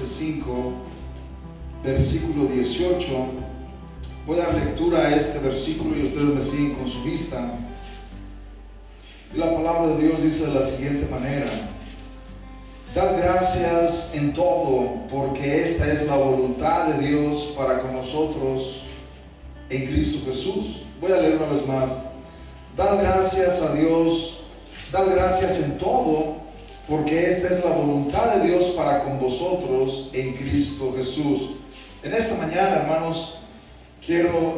Filipenses 5, versículo 18. Voy a dar lectura a este versículo y ustedes me siguen con su vista. Y la palabra de Dios dice de la siguiente manera: dad gracias en todo, porque esta es la voluntad de Dios para con nosotros en Cristo Jesús. Voy a leer una vez más. Dad gracias a Dios, dad gracias en todo, porque esta es la voluntad de Dios para con vosotros en Cristo Jesús. En esta mañana, hermanos, quiero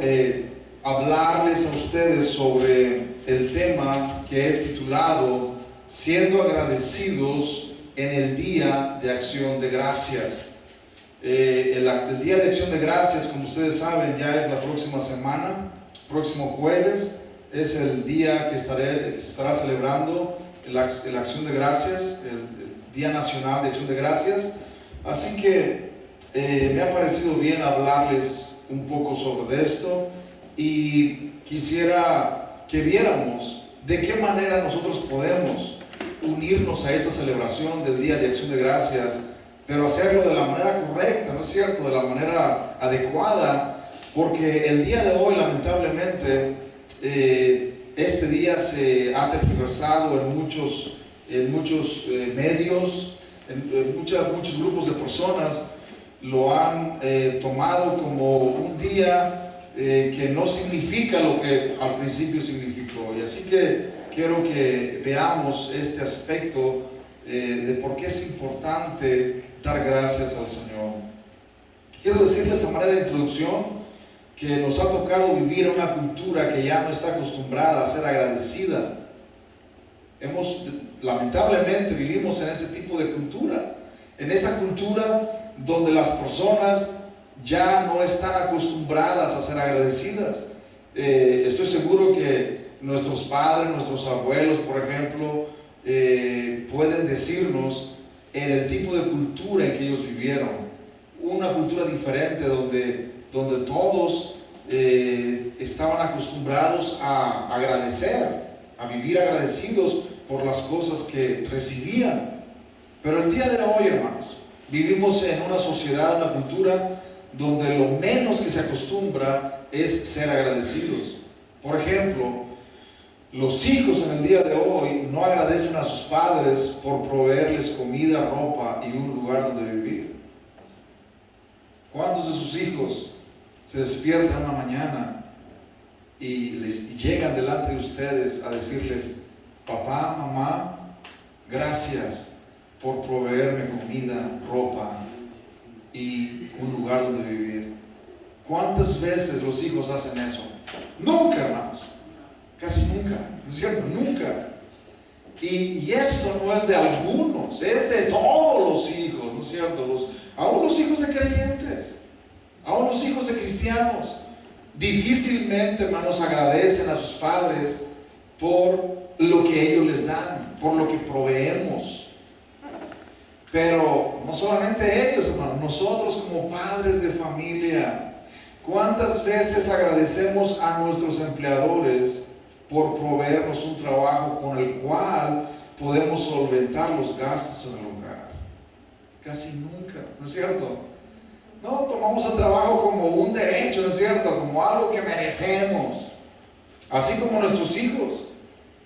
hablarles a ustedes sobre el tema que he titulado Siendo agradecidos en el Día de Acción de Gracias. El Día de Acción de Gracias, como ustedes saben, ya es la próxima semana. Próximo jueves es el día que se estará celebrando la Acción de Gracias, el Día Nacional de Acción de Gracias. Así que me ha parecido bien hablarles un poco sobre esto, y quisiera que viéramos de qué manera nosotros podemos unirnos a esta celebración del Día de Acción de Gracias, pero hacerlo de la manera correcta, ¿no es cierto?, de la manera adecuada, porque el día de hoy, lamentablemente, este día se ha tergiversado en muchos medios, en muchos grupos de personas lo han tomado como un día que no significa lo que al principio significó. Y así que quiero que veamos este aspecto de por qué es importante dar gracias al Señor. Quiero decirles a manera de introducción que nos ha tocado vivir en una cultura que ya no está acostumbrada a ser agradecida. Lamentablemente vivimos en ese tipo de cultura, en esa cultura donde las personas ya no están acostumbradas a ser agradecidas. Estoy seguro que nuestros padres, nuestros abuelos, por ejemplo, pueden decirnos en el tipo de cultura en que ellos vivieron, una cultura diferente donde todos estaban acostumbrados a agradecer, a vivir agradecidos por las cosas que recibían. Pero el día de hoy, hermanos, vivimos en una sociedad, una cultura donde lo menos que se acostumbra es ser agradecidos. Por ejemplo, los hijos en el día de hoy no agradecen a sus padres por proveerles comida, ropa y un lugar donde vivir. ¿Cuántos de sus hijos se despiertan una mañana y llegan delante de ustedes a decirles: papá, mamá, gracias por proveerme comida, ropa y un lugar donde vivir? ¿Cuántas veces los hijos hacen eso? Nunca, hermanos, casi nunca, ¿no es cierto? Nunca. Y esto no es de algunos, es de todos los hijos, ¿no es cierto? Aún los hijos de creyentes, aún los hijos de cristianos, difícilmente, hermanos, agradecen a sus padres por lo que ellos les dan, por lo que proveemos. Pero no solamente ellos, hermanos, nosotros como padres de familia, ¿cuántas veces agradecemos a nuestros empleadores por proveernos un trabajo con el cual podemos solventar los gastos en el hogar? Casi nunca, ¿no es cierto? No, tomamos el trabajo como un derecho, ¿no es cierto?, como algo que merecemos. Así como nuestros hijos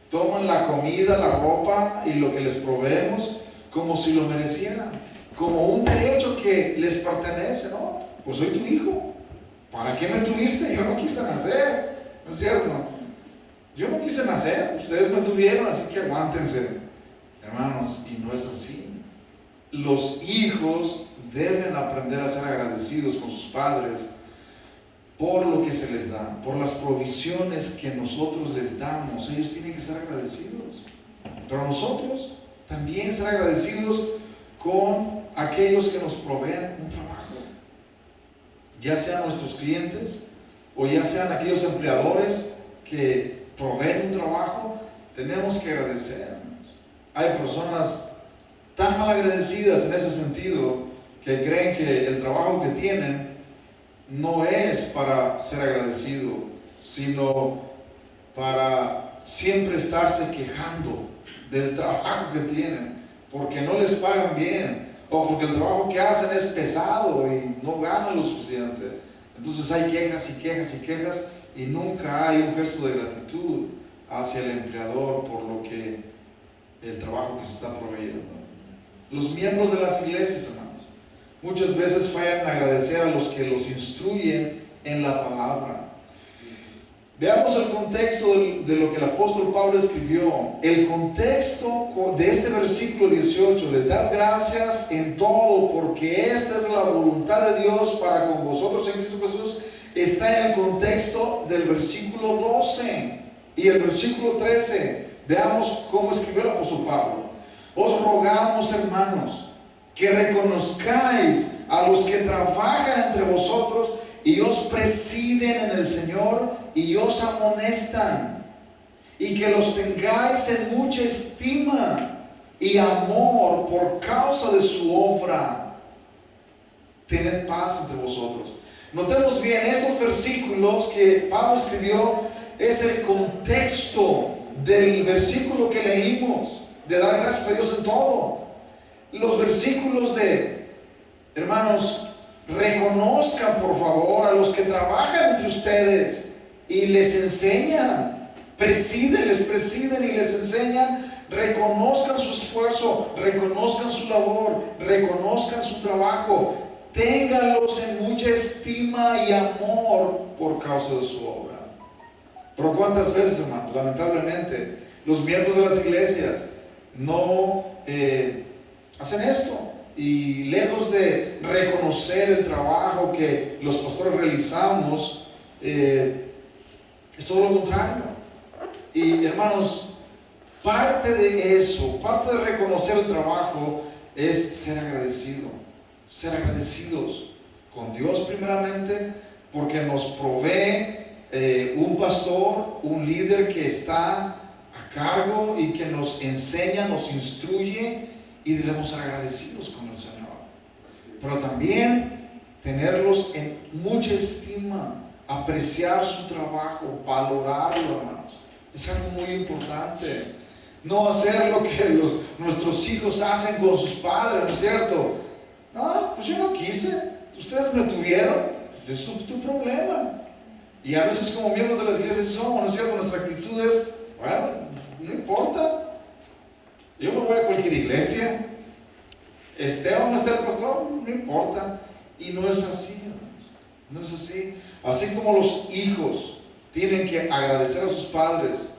toman la comida, la ropa y lo que les proveemos como si lo merecieran, como un derecho que les pertenece. No, pues soy tu hijo, ¿para qué me tuviste? Yo no quise nacer, ¿no es cierto? Yo no quise nacer, ustedes me tuvieron, así que aguántense. Hermanos, y no es así. Los hijos deben aprender a ser agradecidos con sus padres por lo que se les da, por las provisiones que nosotros les damos. Ellos tienen que ser agradecidos, pero nosotros también ser agradecidos con aquellos que nos proveen un trabajo, ya sean nuestros clientes o ya sean aquellos empleadores que proveen un trabajo. Tenemos que agradecer. Hay personas tan mal agradecidas en ese sentido que creen que el trabajo que tienen no es para ser agradecido, sino para siempre estarse quejando del trabajo que tienen, porque no les pagan bien, o porque el trabajo que hacen es pesado y no ganan lo suficiente. Entonces hay quejas y quejas y quejas y nunca hay un gesto de gratitud hacia el empleador por lo que el trabajo que se está proveyendo. Los miembros de las iglesias, hermanos, muchas veces fallan en agradecer a los que los instruyen en la palabra. Veamos el contexto de lo que el apóstol Pablo escribió. El contexto de este versículo 18, de dar gracias en todo, porque esta es la voluntad de Dios para con vosotros en Cristo Jesús, está en el contexto del versículo 12 y el versículo 13. Veamos cómo escribió el apóstol Pablo. Os rogamos, hermanos, que reconozcáis a los que trabajan entre vosotros y os presiden en el Señor y os amonestan, y que los tengáis en mucha estima y amor por causa de su obra. Tened paz entre vosotros. Notemos bien, estos versículos que Pablo escribió es el contexto del versículo que leímos, de dar gracias a Dios en todo. Los versículos de, hermanos, reconozcan por favor a los que trabajan entre ustedes y les enseñan, les presiden y les enseñan, reconozcan su esfuerzo, reconozcan su labor, reconozcan su trabajo, ténganlos en mucha estima y amor por causa de su obra. Pero cuántas veces, hermano, lamentablemente, los miembros de las iglesias no hacen esto, y lejos de reconocer el trabajo que los pastores realizamos, es todo lo contrario. Y hermanos, parte de eso, parte de reconocer el trabajo es ser agradecidos con Dios primeramente, porque nos provee un pastor, un líder que está a cargo y que nos enseña, nos instruye, y debemos ser agradecidos con el Señor. Pero también tenerlos en mucha estima, apreciar su trabajo, valorarlo, hermanos. Es algo muy importante. No hacer lo que nuestros hijos hacen con sus padres, ¿no es cierto? No, pues yo no quise, ustedes me tuvieron, es tu problema. Y a veces como miembros de las iglesias somos, ¿no es cierto? Nuestra actitud es, bueno, no importa, yo me voy a cualquier iglesia, esté o no esté el pastor, no importa. Y no es así, hermanos, no es así. Así como los hijos tienen que agradecer a sus padres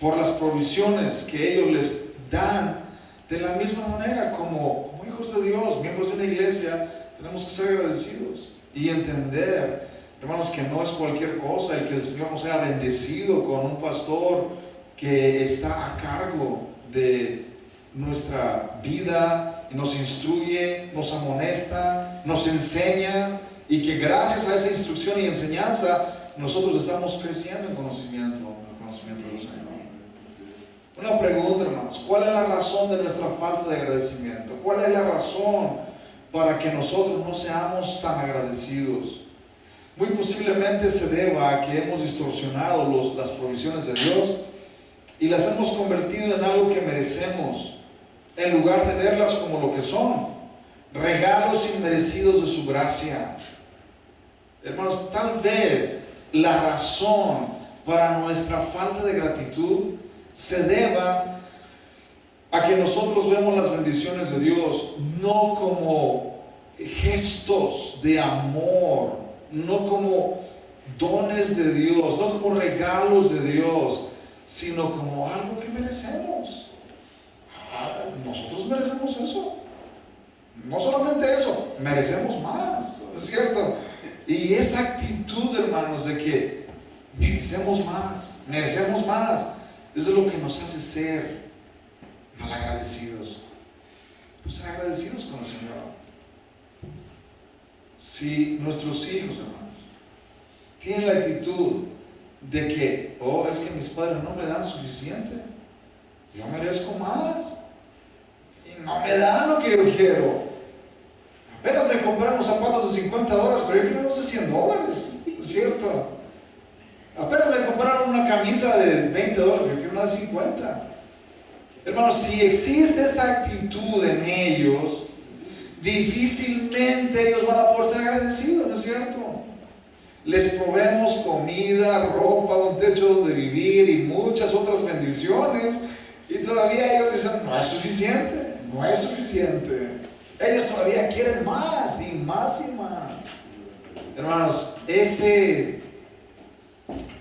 por las provisiones que ellos les dan, de la misma manera como hijos de Dios, miembros de una iglesia, tenemos que ser agradecidos y entender, hermanos, que no es cualquier cosa el que el Señor nos haya bendecido con un pastor que está a cargo de nuestra vida, nos instruye, nos amonesta, nos enseña, y que gracias a esa instrucción y enseñanza nosotros estamos creciendo en conocimiento del Señor. Una pregunta, hermanos: ¿cuál es la razón de nuestra falta de agradecimiento? ¿Cuál es la razón para que nosotros no seamos tan agradecidos? Muy posiblemente se deba a que hemos distorsionado las provisiones de Dios y las hemos convertido en algo que merecemos, en lugar de verlas como lo que son, regalos inmerecidos de su gracia. Hermanos, tal vez la razón para nuestra falta de gratitud se deba a que nosotros vemos las bendiciones de Dios no como gestos de amor, no como dones de Dios, no como regalos de Dios, sino como algo que merecemos. Nosotros merecemos eso. No solamente eso, merecemos más, ¿no es cierto? Y esa actitud, hermanos, de que merecemos más, eso es lo que nos hace ser malagradecidos. Pues ser agradecidos con el Señor. Si nuestros hijos, hermanos, tienen la actitud de que, es que mis padres no me dan suficiente, yo merezco más, y no me dan lo que yo quiero. Apenas me compraron zapatos de $50, pero yo quiero unos de $100, ¿no es cierto? Apenas me compraron una camisa de $20, yo quiero una de $50. Hermanos, si existe esta actitud en ellos, difícilmente ellos van a poder ser agradecidos, ¿no es cierto? Les proveemos comida, ropa, un techo donde vivir y muchas otras bendiciones, y todavía ellos dicen, no es suficiente, no es suficiente. Ellos todavía quieren más y más y más. Hermanos, ese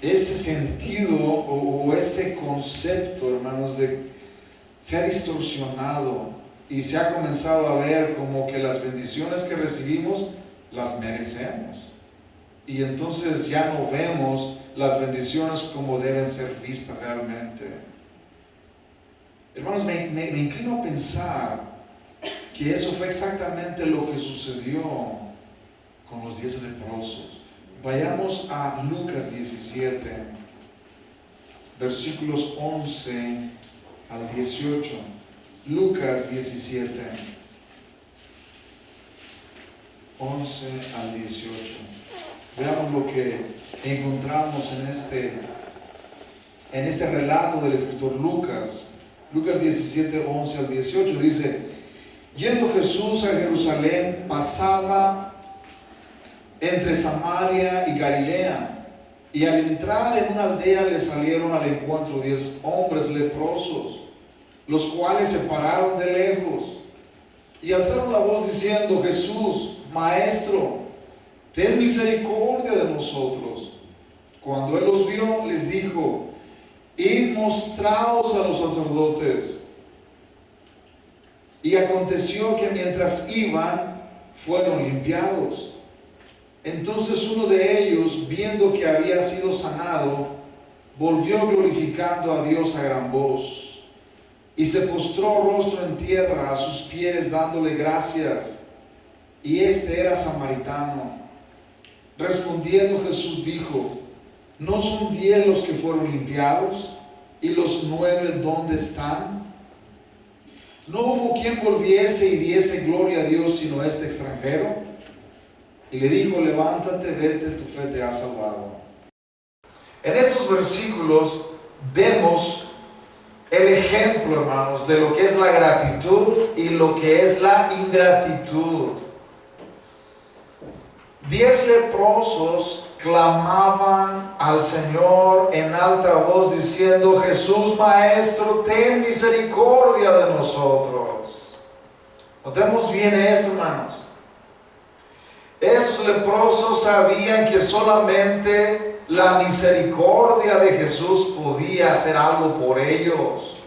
sentido o ese concepto, hermanos, se ha distorsionado y se ha comenzado a ver como que las bendiciones que recibimos las merecemos. Y entonces ya no vemos las bendiciones como deben ser vistas realmente. Hermanos, me inclino a pensar que eso fue exactamente lo que sucedió con los 10 leprosos. Vayamos a Lucas 17, versículos 11 al 18. Lucas 17, 11 al 18. Veamos lo que encontramos en este relato del escritor Lucas. Lucas 17, 11 al 18 dice: yendo Jesús a Jerusalén, pasaba entre Samaria y Galilea, y al entrar en una aldea le salieron al encuentro 10 hombres leprosos, los cuales se pararon de lejos y alzaron la voz diciendo: Jesús, Maestro, ten misericordia de nosotros. Cuando él los vio, les dijo: id, mostraos a los sacerdotes. Y aconteció que mientras iban, fueron limpiados. Entonces uno de ellos, viendo que había sido sanado, volvió glorificando a Dios a gran voz, y se postró rostro en tierra a sus pies, dándole gracias. Y este era samaritano. Respondiendo Jesús dijo: ¿no son 10 los que fueron limpiados? ¿Y los 9 dónde están? No hubo quien volviese y diese gloria a Dios sino este extranjero. Y le dijo: levántate, vete, tu fe te ha salvado. En estos versículos vemos el ejemplo, hermanos, de lo que es la gratitud y lo que es la ingratitud. 10 leprosos clamaban al Señor en alta voz diciendo: Jesús, Maestro, ten misericordia de nosotros. Notemos bien esto, hermanos. Estos leprosos sabían que solamente la misericordia de Jesús podía hacer algo por ellos.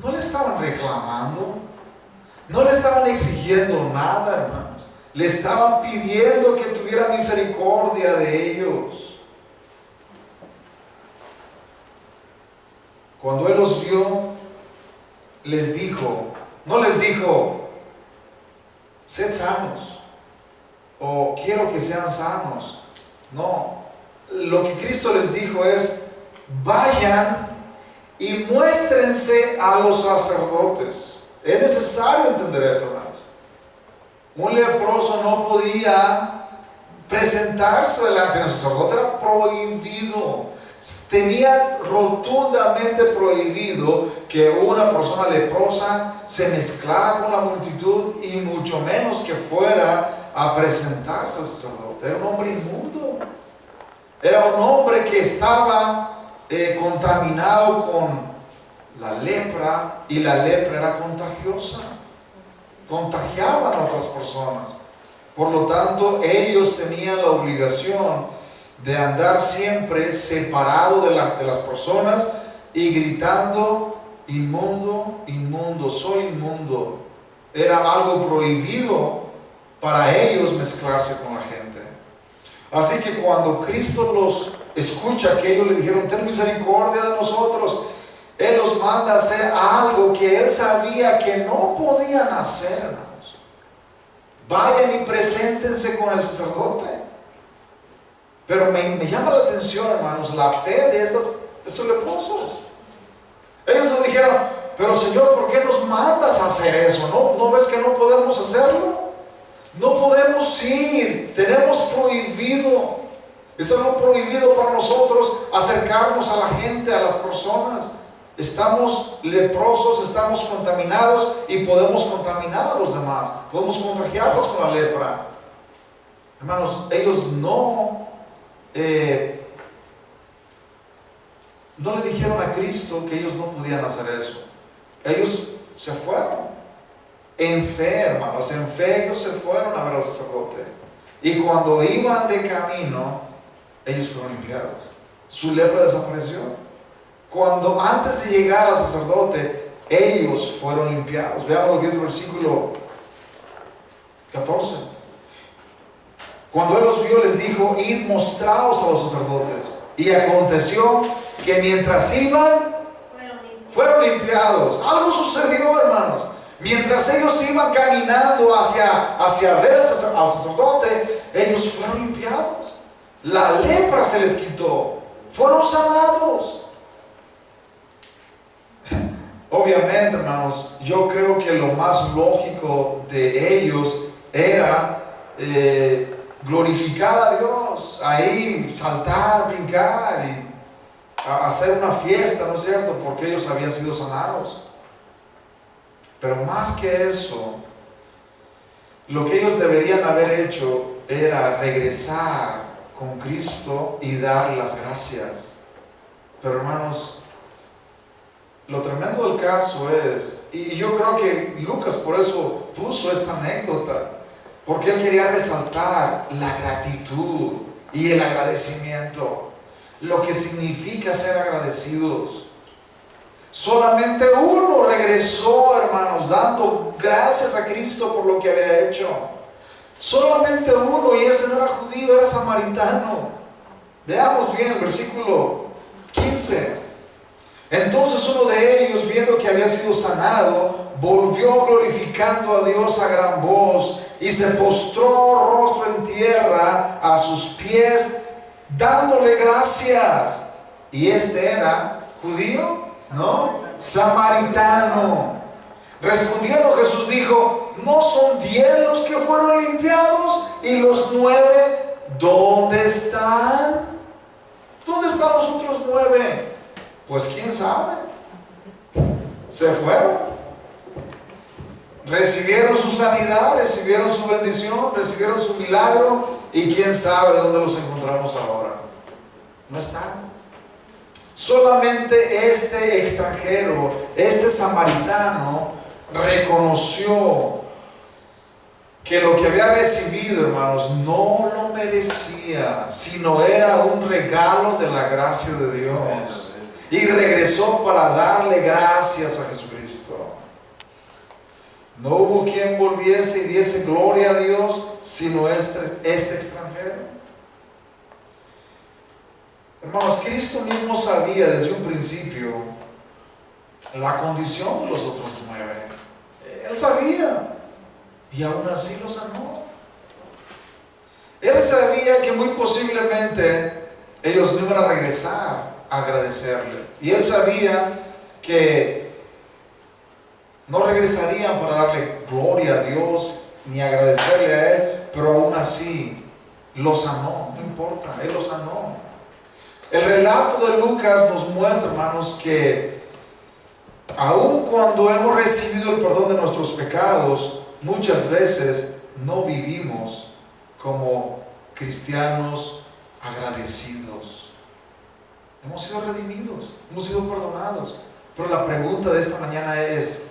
No le estaban reclamando, no le estaban exigiendo nada, hermanos. Le estaban pidiendo que tuviera misericordia de ellos. Cuando él los vio, les dijo, no les dijo: sed sanos, o quiero que sean sanos. No, lo que Cristo les dijo es: vayan y muéstrense a los sacerdotes. Es necesario entender esto, hermanos. Un leproso no podía presentarse delante del sacerdote, era prohibido. Tenía rotundamente prohibido que una persona leprosa se mezclara con la multitud, y mucho menos que fuera a presentarse al sacerdote. Era un hombre inmundo, era un hombre que estaba contaminado con la lepra, y la lepra era contagiosa, contagiaban a otras personas. Por lo tanto, ellos tenían la obligación de andar siempre separado de las personas y gritando: inmundo, inmundo, soy inmundo. Era algo prohibido para ellos mezclarse con la gente. Así que cuando Cristo los escucha que ellos le dijeron: ten misericordia de nosotros, Él los manda a hacer algo que Él sabía que no podían hacer, hermanos. Vayan y preséntense con el sacerdote. Pero me llama la atención, hermanos, la fe de estos leprosos. Ellos no dijeron: pero Señor, ¿por qué nos mandas a hacer eso? ¿No ves que no podemos hacerlo? No podemos ir, tenemos prohibido. Es algo prohibido para nosotros acercarnos a la gente, a las personas. estamos leprosos, estamos contaminados y podemos contaminar a los demás, podemos contagiarlos con la lepra. Hermanos, ellos no le dijeron a Cristo que ellos no podían hacer eso. Ellos se fueron en fe, hermanos, en fe ellos se fueron a ver al sacerdote. Y cuando iban de camino, ellos fueron limpiados. Su lepra desapareció. Cuando antes de llegar al sacerdote, ellos fueron limpiados. Veamos lo que es el versículo 14. Cuando él los vio, les dijo: id, mostraos a los sacerdotes. Y aconteció que mientras iban, fueron limpiados. Algo sucedió, hermanos. Mientras ellos iban caminando hacia ver al sacerdote, ellos fueron limpiados. La lepra se les quitó. Fueron sanados. Obviamente, hermanos, yo creo que lo más lógico de ellos era glorificar a Dios, ahí saltar, brincar y hacer una fiesta, ¿no es cierto? Porque ellos habían sido sanados. Pero más que eso, lo que ellos deberían haber hecho era regresar con Cristo y dar las gracias. Pero, hermanos, lo tremendo del caso es, y yo creo que Lucas por eso puso esta anécdota, porque él quería resaltar la gratitud y el agradecimiento, lo que significa ser agradecidos. Solamente uno regresó, hermanos, dando gracias a Cristo por lo que había hecho. Solamente uno, y ese no era judío, era samaritano. Veamos bien el versículo 15. Entonces uno de ellos, viendo que había sido sanado, volvió glorificando a Dios a gran voz y se postró rostro en tierra a sus pies, dándole gracias. Y este era judío, ¿no? Samaritano. Respondiendo Jesús dijo: ¿no son 10 los que fueron limpiados? ¿Y los 9 dónde están? ¿Dónde están los otros 9? Pues quién sabe. Se fueron. Recibieron su sanidad, recibieron su bendición, recibieron su milagro, y quién sabe dónde los encontramos ahora. No están. Solamente este extranjero, este samaritano, reconoció que lo que había recibido, hermanos, no lo merecía, sino era un regalo de la gracia de Dios. Y regresó para darle gracias a Jesucristo. No hubo quien volviese y diese gloria a Dios, sino este extranjero. Hermanos, Cristo mismo sabía desde un principio la condición de los otros 9. Él sabía, y aún así los sanó. Él sabía que muy posiblemente ellos no iban a regresar a agradecerle. Y él sabía que no regresarían para darle gloria a Dios ni agradecerle a él, pero aún así los sanó. No importa, él los sanó. El relato de Lucas nos muestra, hermanos, que aun cuando hemos recibido el perdón de nuestros pecados, muchas veces no vivimos como cristianos agradecidos. Hemos sido redimidos, hemos sido perdonados, pero la pregunta de esta mañana es: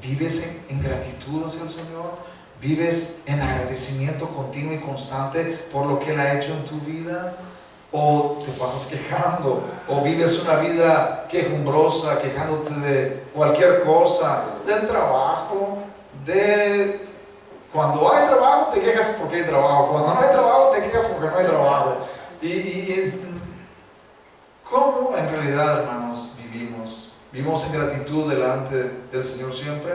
¿vives en gratitud hacia el Señor? ¿Vives en agradecimiento continuo y constante por lo que Él ha hecho en tu vida? ¿O te pasas quejando? ¿O vives una vida quejumbrosa, quejándote de cualquier cosa? Del trabajo, de... Cuando hay trabajo te quejas porque hay trabajo, cuando no hay trabajo te quejas porque no hay trabajo. ¿Cómo en realidad, hermanos, vivimos? ¿Vivimos en gratitud delante del Señor siempre?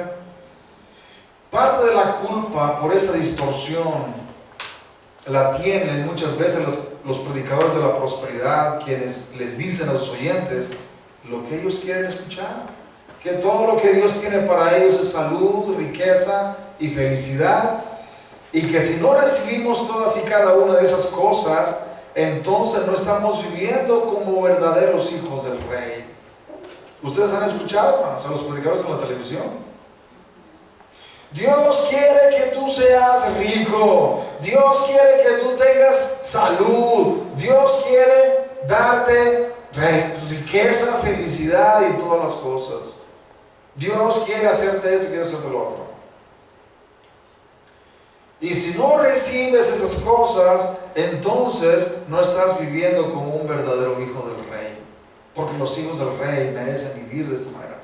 Parte de la culpa por esa distorsión la tienen muchas veces los predicadores de la prosperidad, quienes les dicen a los oyentes lo que ellos quieren escuchar, que todo lo que Dios tiene para ellos es salud, riqueza y felicidad, y que si no recibimos todas y cada una de esas cosas, entonces no estamos viviendo como verdaderos hijos del Rey. Ustedes han escuchado, hermanos, a los predicadores en la televisión. Dios quiere que tú seas rico. Dios quiere que tú tengas salud. Dios quiere darte riqueza, felicidad y todas las cosas. Dios quiere hacerte esto y quiere hacerte lo otro. Y si no recibes esas cosas, entonces no estás viviendo como un verdadero hijo del rey. Porque los hijos del rey merecen vivir de esta manera.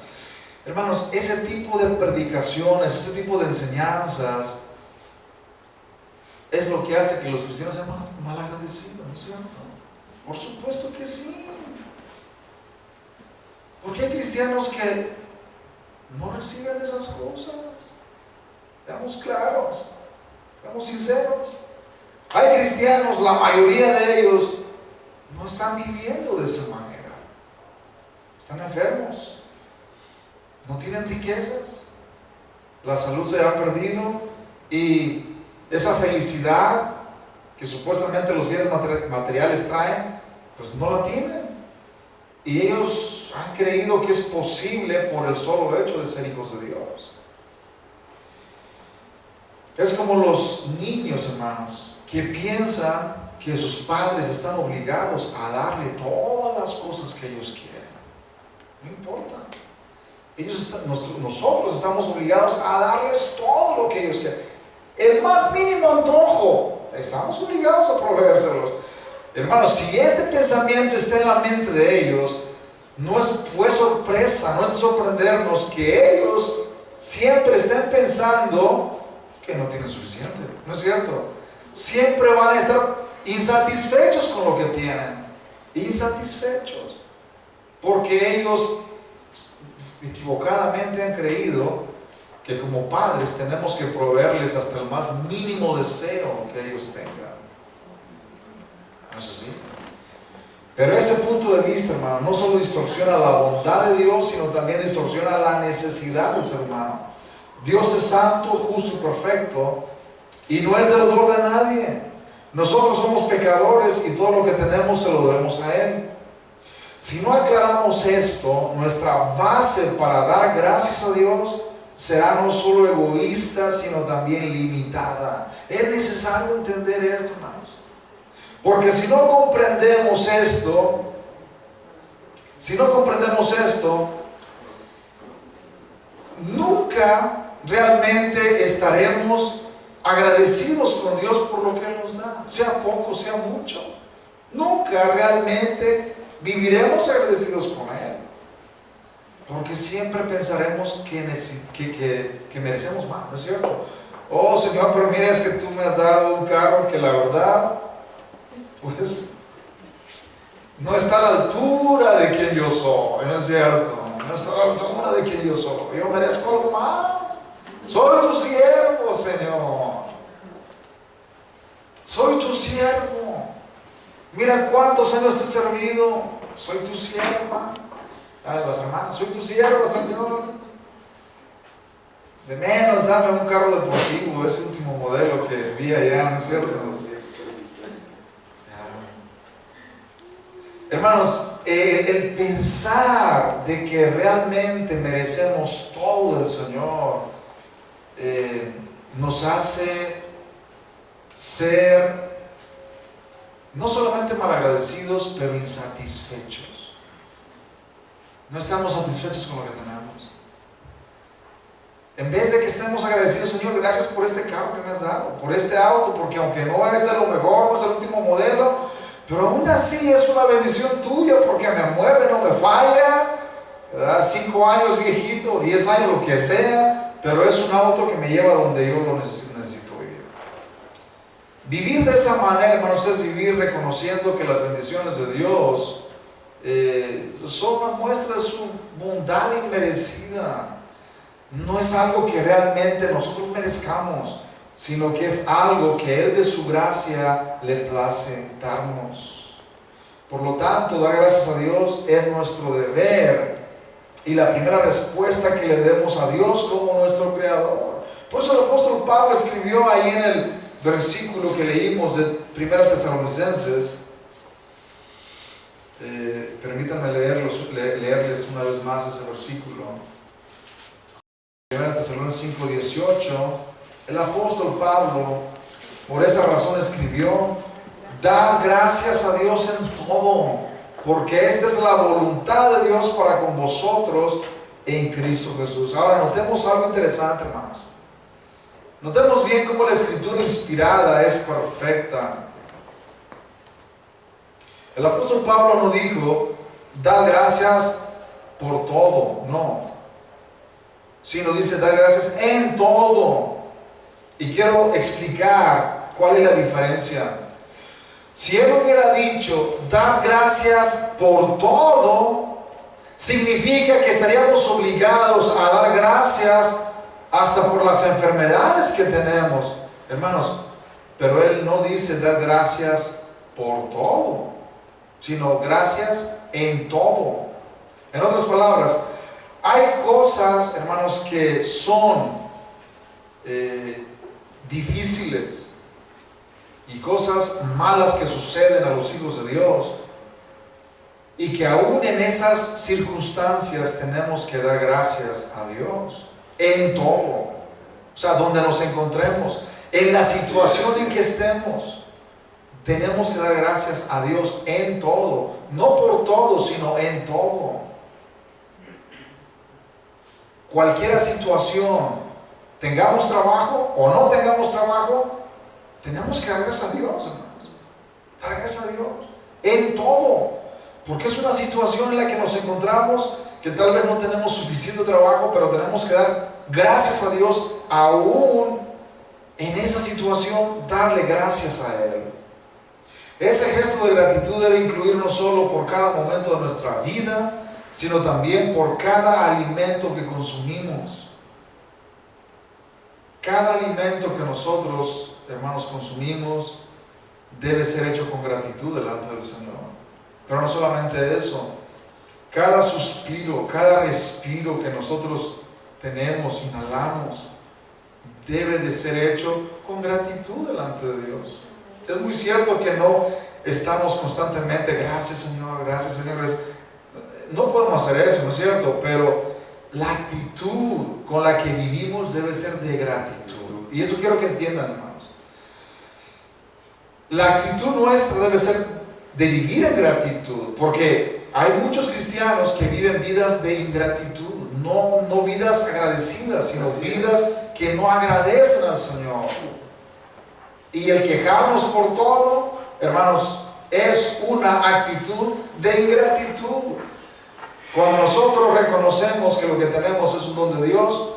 Hermanos, ese tipo de predicaciones, ese tipo de enseñanzas es lo que hace que los cristianos sean mal agradecidos, ¿no es cierto? Por supuesto que sí. Porque hay cristianos que no reciben esas cosas. Seamos claros, seamos sinceros. Hay cristianos, la mayoría de ellos no están viviendo de esa manera. Están enfermos. No tienen riquezas, la salud se ha perdido y esa felicidad que supuestamente los bienes materiales traen, pues no la tienen. Y ellos han creído que es posible por el solo hecho de ser hijos de Dios. Es como los niños, hermanos, que piensan que sus padres están obligados a darle todas las cosas que ellos quieren. No importa. Nosotros estamos obligados a darles todo lo que ellos quieren. El más mínimo antojo, estamos obligados a proveérselos. Hermanos, si este pensamiento está en la mente de ellos, no es pues sorpresa, no es de sorprendernos que ellos siempre estén pensando que no tienen suficiente, ¿no es cierto? Siempre van a estar insatisfechos con lo que tienen, insatisfechos, porque ellos equivocadamente han creído que como padres tenemos que proveerles hasta el más mínimo deseo que ellos tengan. ¿No es así? Pero ese punto de vista, hermano, no solo distorsiona la bondad de Dios, sino también distorsiona la necesidad del ser humano. Dios es santo, justo y perfecto, y no es deudor de nadie. Nosotros somos pecadores y todo lo que tenemos se lo debemos a Él. Si no aclaramos esto, nuestra base para dar gracias a Dios será no solo egoísta, sino también limitada. Es necesario entender esto, hermanos. Porque si no comprendemos esto, nunca realmente estaremos agradecidos con Dios por lo que Él nos da, sea poco, sea mucho. Nunca realmente viviremos agradecidos con Él, porque siempre pensaremos que merecemos más, ¿no es cierto? Oh Señor, pero mira, es que tú me has dado un carro que la verdad, pues, no está a la altura de quien yo soy, ¿no es cierto? No está a la altura de quien yo soy. Yo merezco algo más. Soy tu siervo, Señor. Soy tu siervo. Mira cuántos años te he servido. Soy tu sierva. Dale las hermanas, soy tu sierva, Señor. De menos dame un carro deportivo, ese último modelo que vi allá, ¿no es cierto? Hermanos, el pensar de que realmente merecemos todo del Señor nos hace ser no solamente malagradecidos, pero insatisfechos. No estamos satisfechos con lo que tenemos. En vez de que estemos agradecidos, Señor, gracias por este carro que me has dado, por este auto, porque aunque no es de lo mejor, no es el último modelo, pero aún así es una bendición tuya, porque me mueve, no me falla, ¿verdad? 5 años viejito, 10 años, lo que sea, pero es un auto que me lleva donde yo lo necesito vivir. Vivir de esa manera, hermanos, es vivir reconociendo que las bendiciones de Dios son una muestra de su bondad inmerecida. No es algo que realmente nosotros merezcamos, sino que es algo que Él de su gracia le place darnos. Por lo tanto, dar gracias a Dios es nuestro deber y la primera respuesta que le debemos a Dios como nuestro Creador. Por eso el apóstol Pablo escribió ahí en el versículo que leímos de 1 Tesalonicenses, permítanme leerles una vez más ese versículo. 1 Tesalonicenses 5:18. El apóstol Pablo, por esa razón escribió: dad gracias a Dios en todo, porque esta es la voluntad de Dios para con vosotros en Cristo Jesús. Ahora notemos algo interesante, hermanos. Notemos bien cómo la escritura inspirada es perfecta. El apóstol Pablo no dijo: dad gracias por todo, no, sino dice: dad gracias en todo. Y quiero explicar cuál es la diferencia. Si él hubiera dicho: dad gracias por todo, significa que estaríamos obligados a dar gracias hasta por las enfermedades que tenemos, hermanos. Pero él no dice: dad gracias por todo, sino gracias en todo. En otras palabras, hay cosas, hermanos, que son difíciles y cosas malas que suceden a los hijos de Dios, y que aún en esas circunstancias tenemos que dar gracias a Dios en todo. O sea, donde nos encontremos, en la situación en que estemos, tenemos que dar gracias a Dios en todo. No por todo, sino en todo. Cualquier situación, tengamos trabajo o no tengamos trabajo, tenemos que dar gracias a Dios, hermanos. Dar gracias a Dios en todo. Porque es una situación en la que nos encontramos, que tal vez no tenemos suficiente trabajo, pero tenemos que dar gracias a Dios aún en esa situación, darle gracias a Él. Ese gesto de gratitud debe incluir no solo por cada momento de nuestra vida, sino también por cada alimento que consumimos. Cada alimento que nosotros, hermanos, consumimos debe ser hecho con gratitud delante del Señor. Pero no solamente eso, cada suspiro, cada respiro que nosotros tenemos, inhalamos, debe de ser hecho con gratitud delante de Dios. Es muy cierto que no estamos constantemente: gracias Señor, gracias Señor. No podemos hacer eso, ¿no es cierto? Pero la actitud con la que vivimos debe ser de gratitud. Y eso quiero que entiendan, hermanos. La actitud nuestra debe ser de vivir en gratitud, porque hay muchos cristianos que viven vidas de ingratitud, no vidas agradecidas, sino vidas que no agradecen al Señor. Y el quejarnos por todo, hermanos, es una actitud de ingratitud. Cuando nosotros reconocemos que lo que tenemos es un don de Dios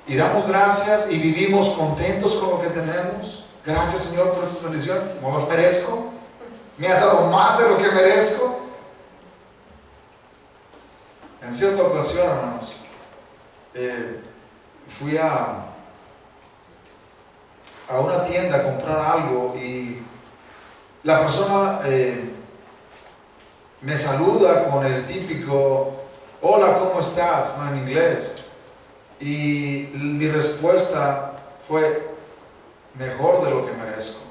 y damos gracias y vivimos contentos con lo que tenemos: gracias Señor por estas bendiciones, no las merezco, me has dado más de lo que merezco. En cierta ocasión, hermanos, fui a una tienda a comprar algo, y la persona me saluda con el típico: hola, ¿cómo estás?, ¿no?, en inglés. Y mi respuesta fue: mejor de lo que merezco.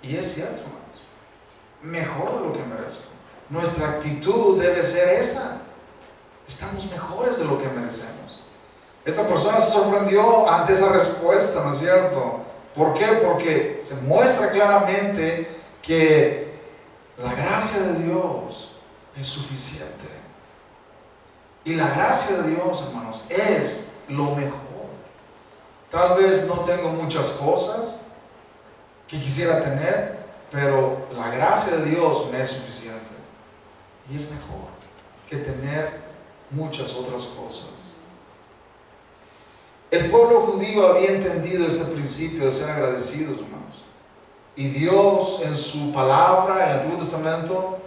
Y es cierto, hermanos, mejor de lo que merezco. Nuestra actitud debe ser esa: estamos mejores de lo que merecemos. Esta persona se sorprendió ante esa respuesta, ¿no es cierto? ¿Por qué? Porque se muestra claramente que la gracia de Dios es suficiente. Y la gracia de Dios, hermanos, es lo mejor. Tal vez no tengo muchas cosas que quisiera tener, pero la gracia de Dios me es suficiente. Y es mejor que tener muchas otras cosas. El pueblo judío había entendido este principio de ser agradecidos, hermanos. Y Dios, en su palabra, en el Antiguo Testamento,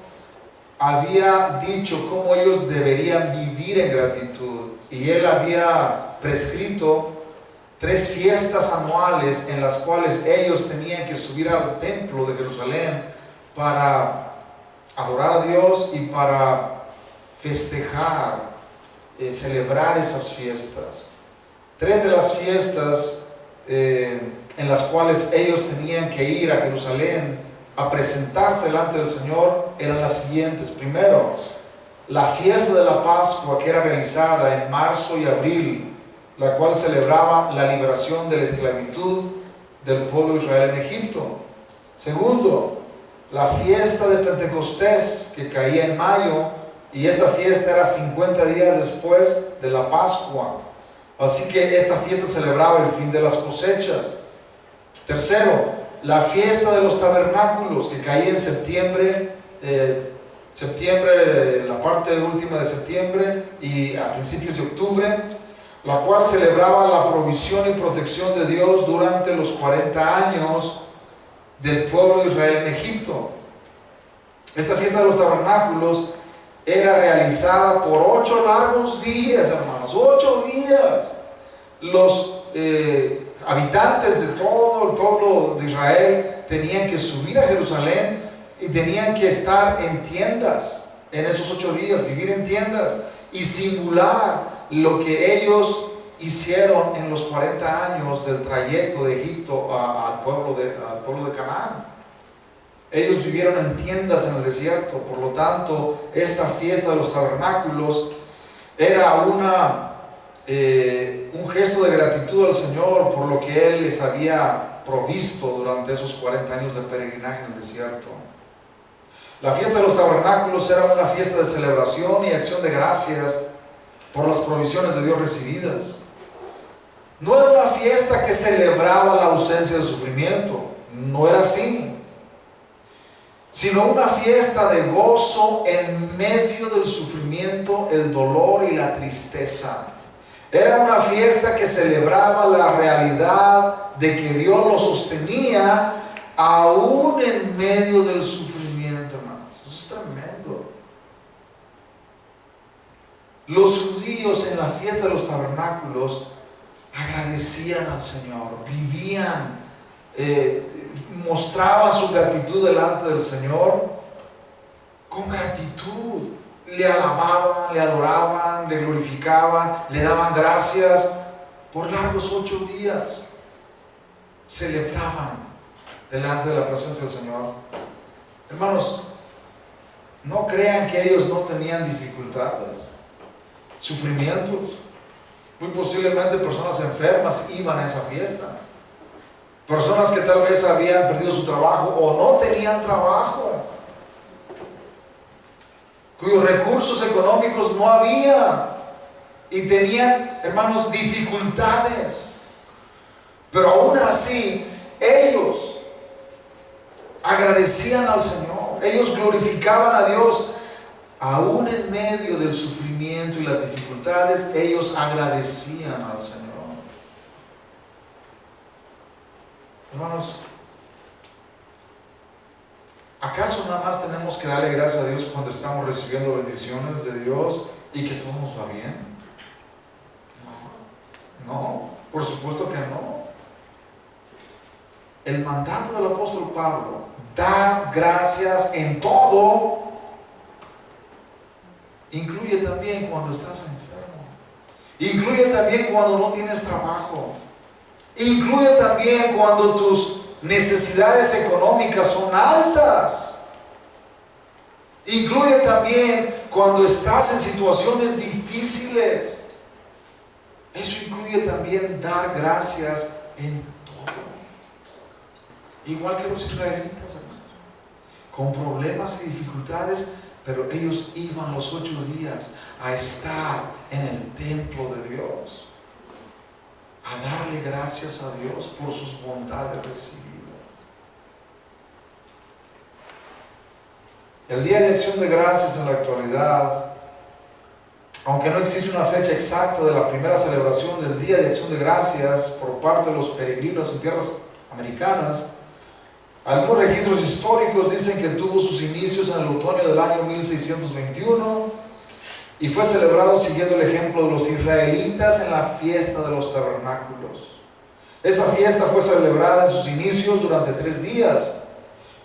había dicho cómo ellos deberían vivir en gratitud. Y Él había prescrito 3 fiestas anuales en las cuales ellos tenían que subir al templo de Jerusalén para adorar a Dios y para festejar, celebrar esas fiestas. 3 de las fiestas en las cuales ellos tenían que ir a Jerusalén a presentarse delante del Señor eran las siguientes. Primero, la fiesta de la Pascua, que era realizada en marzo y abril, la cual celebraba la liberación de la esclavitud del pueblo de Israel en Egipto. Segundo, la fiesta de Pentecostés, que caía en mayo, y esta fiesta era 50 días después de la Pascua. Así que esta fiesta celebraba el fin de las cosechas. Tercero, la fiesta de los tabernáculos, que caía en septiembre, la parte última de septiembre y a principios de octubre, la cual celebraba la provisión y protección de Dios durante los 40 años del pueblo de Israel en Egipto. Esta fiesta de los tabernáculos era realizada por 8 largos días, hermanos, 8 días. Los habitantes de todo el pueblo de Israel tenían que subir a Jerusalén y tenían que estar en tiendas en esos 8 días, vivir en tiendas y simular lo que ellos hicieron en los 40 años del trayecto de Egipto al pueblo de Canaán. Ellos vivieron en tiendas en el desierto. Por lo tanto, esta fiesta de los tabernáculos era un gesto de gratitud al Señor por lo que Él les había provisto durante esos 40 años de peregrinaje en el desierto. La fiesta de los tabernáculos era una fiesta de celebración y acción de gracias por las provisiones de Dios recibidas. No era una fiesta que celebraba la ausencia de sufrimiento, no era así, sino una fiesta de gozo en medio del sufrimiento, el dolor y la tristeza. Era una fiesta que celebraba la realidad de que Dios lo sostenía aún en medio del sufrimiento, hermanos. Eso es tremendo. Los judíos en la fiesta de los tabernáculos agradecían al Señor, vivían, mostraban su gratitud delante del Señor con gratitud. Le alababan, le adoraban, le glorificaban, le daban gracias por largos 8 días. Celebraban delante de la presencia del Señor. Hermanos, no crean que ellos no tenían dificultades, sufrimientos. Muy posiblemente personas enfermas iban a esa fiesta. Personas que tal vez habían perdido su trabajo o no tenían trabajo, cuyos recursos económicos no había y tenían, hermanos, dificultades. Pero aún así, ellos agradecían al Señor, ellos glorificaban a Dios. Aún en medio del sufrimiento y las dificultades, ellos agradecían al Señor. Hermanos, ¿acaso nada más tenemos que darle gracias a Dios cuando estamos recibiendo bendiciones de Dios y que todo nos va bien? No, por supuesto que no. El mandato del apóstol Pablo, da gracias en todo, incluye también cuando estás enfermo, incluye también cuando no tienes trabajo, incluye también cuando tus necesidades económicas son altas, incluye también cuando estás en situaciones difíciles. Eso incluye también dar gracias en todo, igual que los israelitas, hermanos, con problemas y dificultades. Pero ellos iban los 8 días a estar en el templo de Dios, a darle gracias a Dios por sus bondades recibidas. El Día de Acción de Gracias en la actualidad, aunque no existe una fecha exacta de la primera celebración del Día de Acción de Gracias por parte de los peregrinos en tierras americanas, algunos registros históricos dicen que tuvo sus inicios en el otoño del año 1621 y fue celebrado siguiendo el ejemplo de los israelitas en la fiesta de los tabernáculos. Esa fiesta fue celebrada en sus inicios durante 3 días,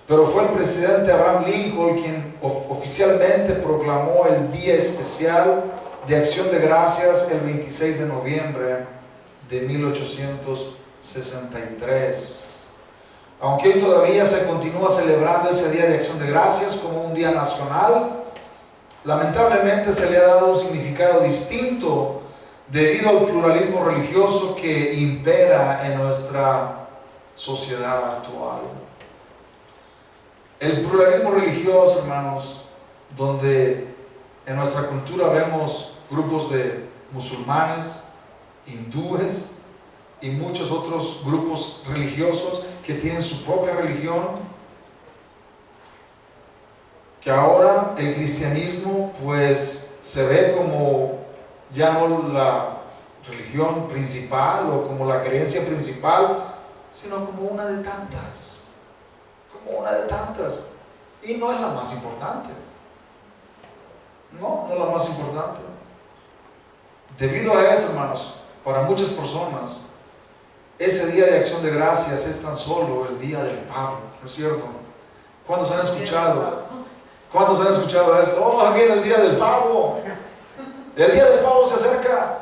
pero fue el presidente Abraham Lincoln quien oficialmente proclamó el Día Especial de Acción de Gracias el 26 de noviembre de 1863. Aunque hoy todavía se continúa celebrando ese Día de Acción de Gracias como un día nacional, lamentablemente se le ha dado un significado distinto debido al pluralismo religioso que impera en nuestra sociedad actual. El pluralismo religioso, hermanos, donde en nuestra cultura vemos grupos de musulmanes, hindúes y muchos otros grupos religiosos que tienen su propia religión, que ahora el cristianismo pues se ve como ya no la religión principal o como la creencia principal, sino como una de tantas, y no es la más importante, no es la más importante. Debido a eso, hermanos, para muchas personas ese Día de Acción de Gracias es tan solo el Día del Pavo, ¿no es cierto? ¿Cuántos han escuchado esto? Oh, viene el Día del Pavo. El Día del Pavo se acerca.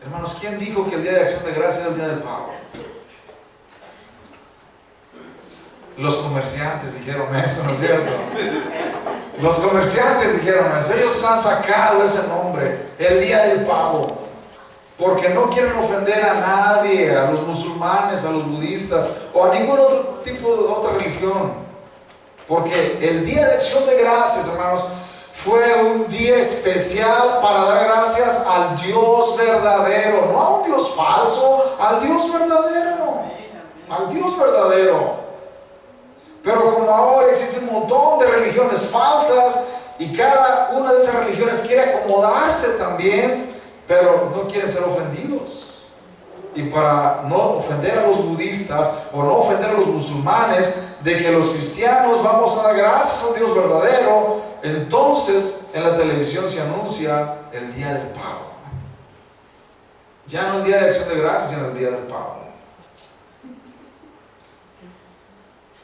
Hermanos, ¿quién dijo que el Día de Acción de Gracias era el Día del Pavo? Los comerciantes dijeron eso, ¿no es cierto? Los comerciantes dijeron eso. Ellos han sacado ese nombre, el Día del Pavo, porque no quieren ofender a nadie, a los musulmanes, a los budistas o a ningún otro tipo de otra religión. Porque el Día de Acción de Gracias, hermanos, fue un día especial para dar gracias al Dios verdadero, no a un Dios falso, al Dios verdadero, al Dios verdadero. Pero como ahora existe un montón de religiones falsas y cada una de esas religiones quiere acomodarse también, pero no quieren ser ofendidos. Y para no ofender a los budistas o no ofender a los musulmanes de que los cristianos vamos a dar gracias al Dios verdadero, entonces en la televisión se anuncia el Día del Pavo. Ya no el Día de Acción de Gracias, sino el Día del Pavo.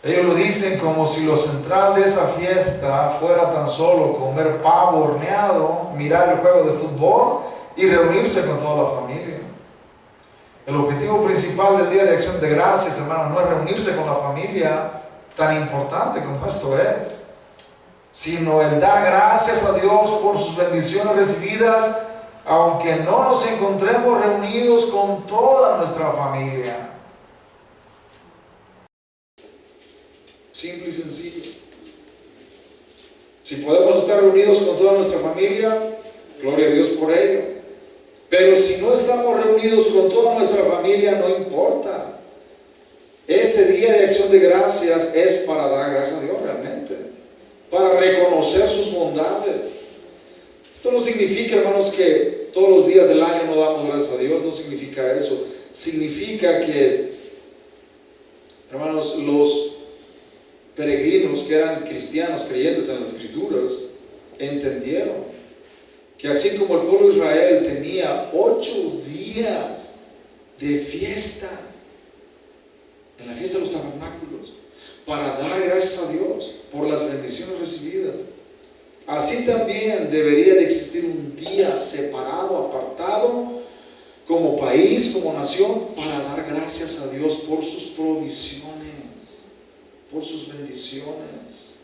Ellos lo dicen como si lo central de esa fiesta fuera tan solo comer pavo horneado, mirar el juego de fútbol y reunirse con toda la familia. El objetivo principal del Día de Acción de Gracias, hermano, no es reunirse con la familia tan importante como esto es, sino el dar gracias a Dios por sus bendiciones recibidas, aunque no nos encontremos reunidos con toda nuestra familia. Simple y sencillo. Si podemos estar reunidos con toda nuestra familia, gloria a Dios por ello. Pero si no estamos reunidos con toda nuestra familia, no importa. Ese Día de Acción de Gracias es para dar gracias a Dios realmente, para reconocer sus bondades. Esto no significa, hermanos, que todos los días del año no damos gracias a Dios, no significa eso. Significa que, hermanos, los peregrinos que eran cristianos, creyentes en las Escrituras, entendieron que así como el pueblo de Israel tenía 8 días de fiesta, en la fiesta de los tabernáculos, para dar gracias a Dios por las bendiciones recibidas, así también debería de existir un día separado, apartado, como país, como nación, para dar gracias a Dios por sus provisiones, por sus bendiciones.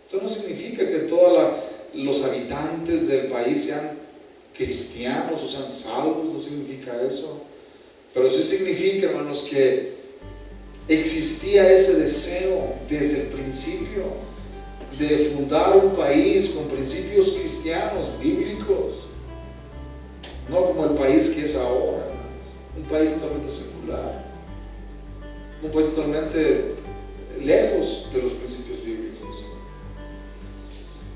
Esto no significa que todos los habitantes del país sean cristianos o sean salvos, no significa eso, pero sí significa, hermanos, que existía ese deseo desde el principio de fundar un país con principios cristianos, bíblicos, no como el país que es ahora, un país totalmente secular, un país totalmente lejos de los principios bíblicos.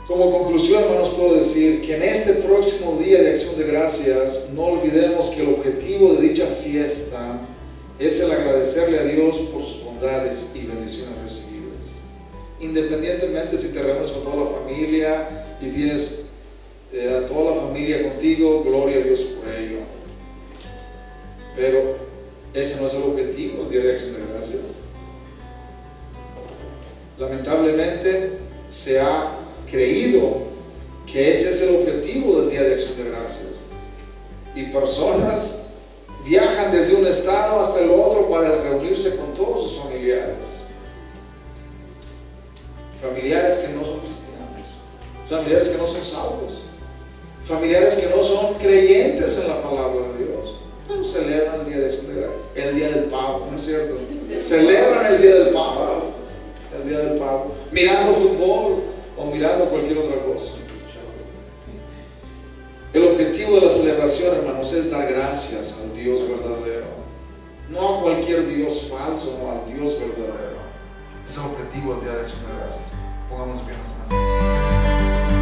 Como conclusión, hermanos, puedo decir que en este próximo Día de Acción de Gracias no olvidemos que el objetivo de dicha fiesta es el agradecerle a Dios por sus bondades y bendiciones recibidas. Independientemente si te reúnes con toda la familia y tienes a toda la familia contigo, gloria a Dios por ello. Pero ese no es el objetivo del Día de Acción de Gracias. Lamentablemente se ha creído que ese es el objetivo del Día de Acción de Gracias, y personas viajan desde un estado hasta el otro para reunirse con todos sus familiares. Familiares que no son cristianos, familiares que no son salvos, familiares que no son creyentes en la palabra de Dios. Pero celebran el día de Acción de Gracias, el día del pavo, ¿no es cierto? Celebran el día del pavo, mirando fútbol o mirando cualquier otra cosa. El objetivo de la celebración, hermanos, es dar gracias al Dios verdadero, no a cualquier Dios falso, no al Dios verdadero. Es el objetivo del día de Acción de Gracias. Pongamos bien esta mañana.